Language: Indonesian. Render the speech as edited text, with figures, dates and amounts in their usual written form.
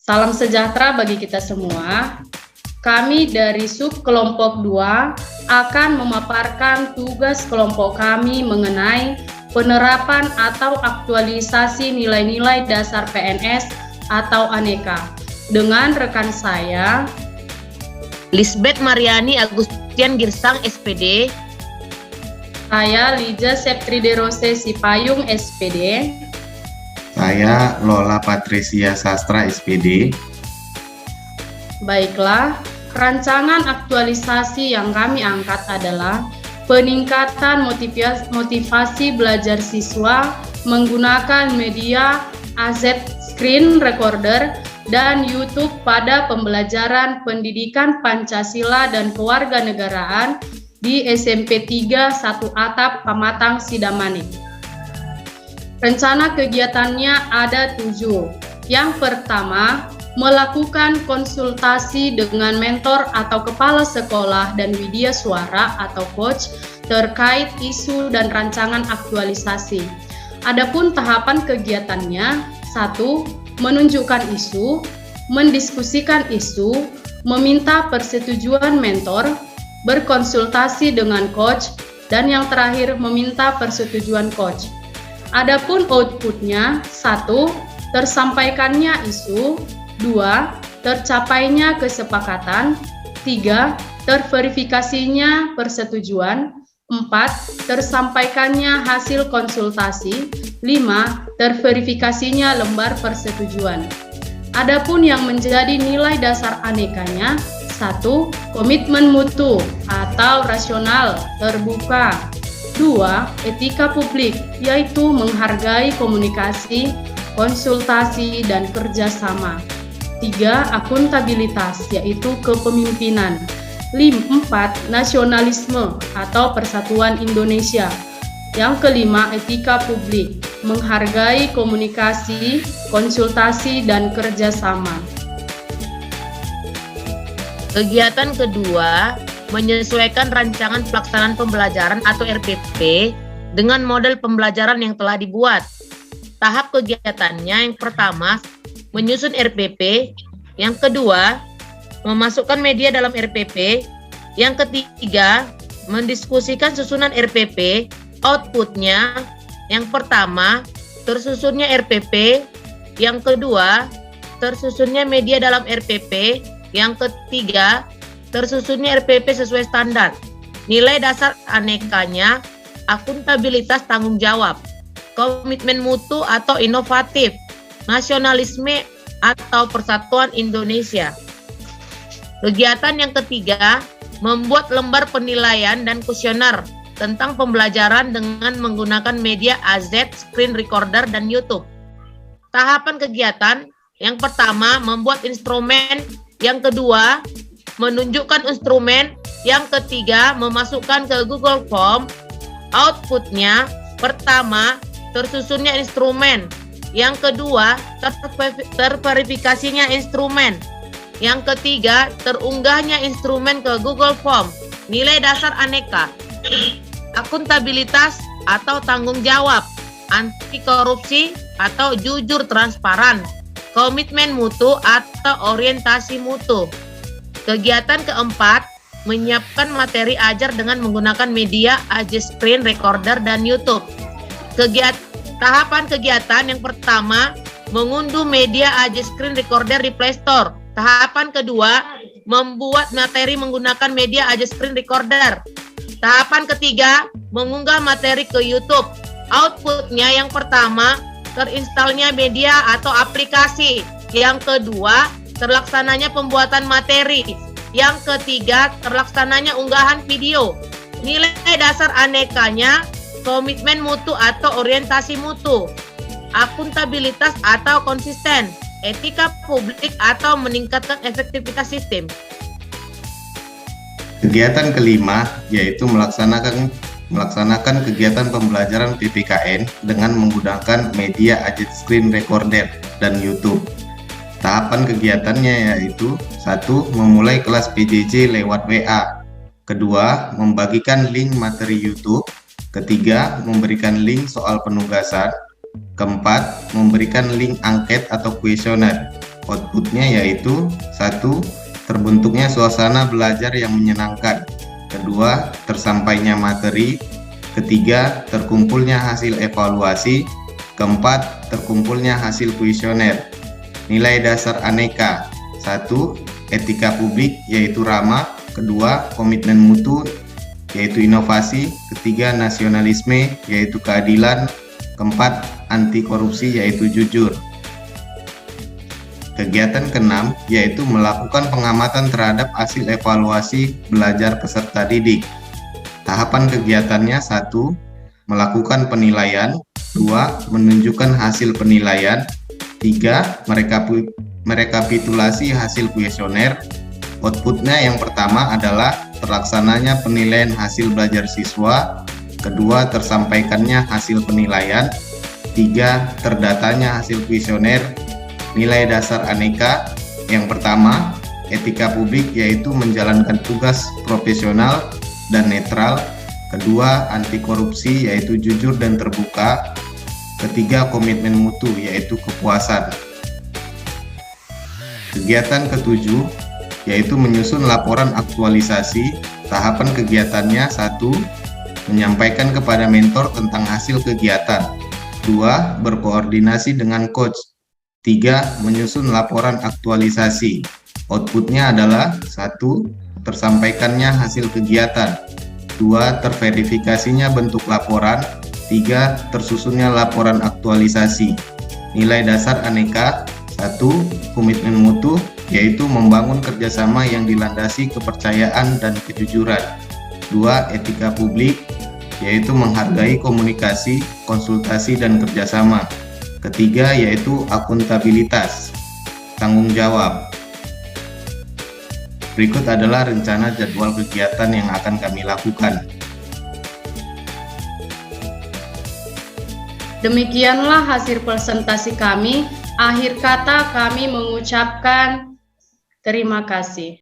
Salam sejahtera bagi kita semua. Kami dari sub kelompok 2 akan memaparkan tugas kelompok kami mengenai penerapan atau aktualisasi nilai-nilai dasar PNS atau aneka dengan rekan saya Lisbeth Mariani Agustian Girsang SPD. Saya Lija Septride Rose Sipayung SPD. Saya Lola Patricia Sastra SPD. Baiklah, rancangan aktualisasi yang kami angkat adalah peningkatan motivasi belajar siswa menggunakan media AZ Screen Recorder dan YouTube pada pembelajaran pendidikan Pancasila dan Kewarganegaraan di SMP 3 1 Atap Pamatang Sidamanik. Rencana kegiatannya ada 7. Yang pertama, melakukan konsultasi dengan mentor atau kepala sekolah dan widya suara atau coach terkait isu dan rancangan aktualisasi. Adapun tahapan kegiatannya, 1. Menunjukkan isu, mendiskusikan isu, meminta persetujuan mentor, berkonsultasi dengan coach, dan yang terakhir meminta persetujuan coach. Adapun outputnya, 1. Tersampaikannya isu, 2. Tercapainya kesepakatan, 3. Terverifikasinya persetujuan, 4. Tersampaikannya hasil konsultasi, 5. Terverifikasinya lembar persetujuan. Adapun yang menjadi nilai dasar anekanya, 1. Komitmen mutu atau rasional, terbuka. 2. Etika publik, yaitu menghargai komunikasi, konsultasi, dan kerjasama. 3. Akuntabilitas, yaitu kepemimpinan. 4. Nasionalisme atau persatuan Indonesia. Yang kelima, etika publik, menghargai komunikasi, konsultasi, dan kerjasama. Kegiatan kedua, menyesuaikan rancangan pelaksanaan pembelajaran atau RPP dengan model pembelajaran yang telah dibuat. Tahap kegiatannya yang pertama, menyusun RPP. Yang kedua, memasukkan media dalam RPP. Yang ketiga, mendiskusikan susunan RPP. Outputnya, yang pertama, tersusunnya RPP. Yang kedua, tersusunnya media dalam RPP. Yang ketiga, tersusunnya RPP sesuai standar. Nilai dasar anekanya, akuntabilitas tanggung jawab, komitmen mutu atau inovatif, nasionalisme atau persatuan Indonesia. Kegiatan yang ketiga, membuat lembar penilaian dan kuesioner tentang pembelajaran dengan menggunakan media AZ, Screen Recorder, dan YouTube. Tahapan kegiatan, yang pertama, membuat instrumen. Yang kedua, menunjukkan instrumen. Yang ketiga, memasukkan ke Google Form. Outputnya, pertama, tersusunnya instrumen. Yang kedua, terverifikasinya instrumen. Yang ketiga, terunggahnya instrumen ke Google Form. Nilai dasar aneka, akuntabilitas atau tanggung jawab, anti korupsi atau jujur transparan, komitmen mutu atau orientasi mutu. Kegiatan keempat, menyiapkan materi ajar dengan menggunakan media AZ Screen Recorder dan YouTube. Tahapan kegiatan yang pertama, mengunduh media AZ Screen Recorder di Play Store. Tahapan kedua, membuat materi menggunakan media AZ Screen Recorder. Tahapan ketiga, mengunggah materi ke YouTube. Outputnya yang pertama, terinstalnya media atau aplikasi. Yang kedua, terlaksananya pembuatan materi. Yang ketiga, terlaksananya unggahan video. Nilai dasar anekanya, komitmen mutu atau orientasi mutu, akuntabilitas atau konsisten, etika publik atau meningkatkan efektivitas sistem. Kegiatan kelima yaitu melaksanakan kegiatan pembelajaran PPKN dengan menggunakan media AZ Screen Recorder dan YouTube. Tahapan kegiatannya yaitu 1. Memulai kelas PJJ lewat WA. Kedua, membagikan link materi YouTube. Ketiga, memberikan link soal penugasan. Keempat, memberikan link angket atau kuesioner. Outputnya yaitu 1. Terbentuknya suasana belajar yang menyenangkan. 2. Tersampainya materi. 3. Terkumpulnya hasil evaluasi. 4. Terkumpulnya hasil kuesioner. Nilai dasar aneka. 1. Etika publik yaitu ramah. 2. Komitmen mutu yaitu inovasi. 3. Nasionalisme yaitu keadilan. 4. Anti korupsi yaitu jujur. Kegiatan ke-6 yaitu melakukan pengamatan terhadap hasil evaluasi belajar peserta didik. Tahapan kegiatannya 1. Melakukan penilaian. 2. Menunjukkan hasil penilaian. 3. Merekapitulasi hasil kuesioner. Outputnya yang pertama adalah terlaksananya penilaian hasil belajar siswa. 2. Tersampaikannya hasil penilaian. 3. Terdatanya hasil kuesioner. Nilai dasar aneka yang pertama, etika publik yaitu menjalankan tugas profesional dan netral. 2. Anti korupsi yaitu jujur dan terbuka. 3. Komitmen mutu yaitu kepuasan. Kegiatan ke-7 yaitu menyusun laporan aktualisasi. Tahapan kegiatannya 1. Menyampaikan kepada mentor tentang hasil kegiatan. 2. Berkoordinasi dengan coach. 3. Menyusun laporan aktualisasi. Outputnya adalah 1. Tersampaikannya hasil kegiatan. 2. Terverifikasinya bentuk laporan. 3. Tersusunnya laporan aktualisasi. Nilai dasar aneka. 1. Komitmen mutu yaitu membangun kerjasama yang dilandasi kepercayaan dan kejujuran. 2. Etika publik yaitu menghargai komunikasi, konsultasi, dan kerjasama. 3. Yaitu akuntabilitas, tanggung jawab. Berikut adalah rencana jadwal kegiatan yang akan kami lakukan. Demikianlah hasil presentasi kami. Akhir kata kami mengucapkan terima kasih.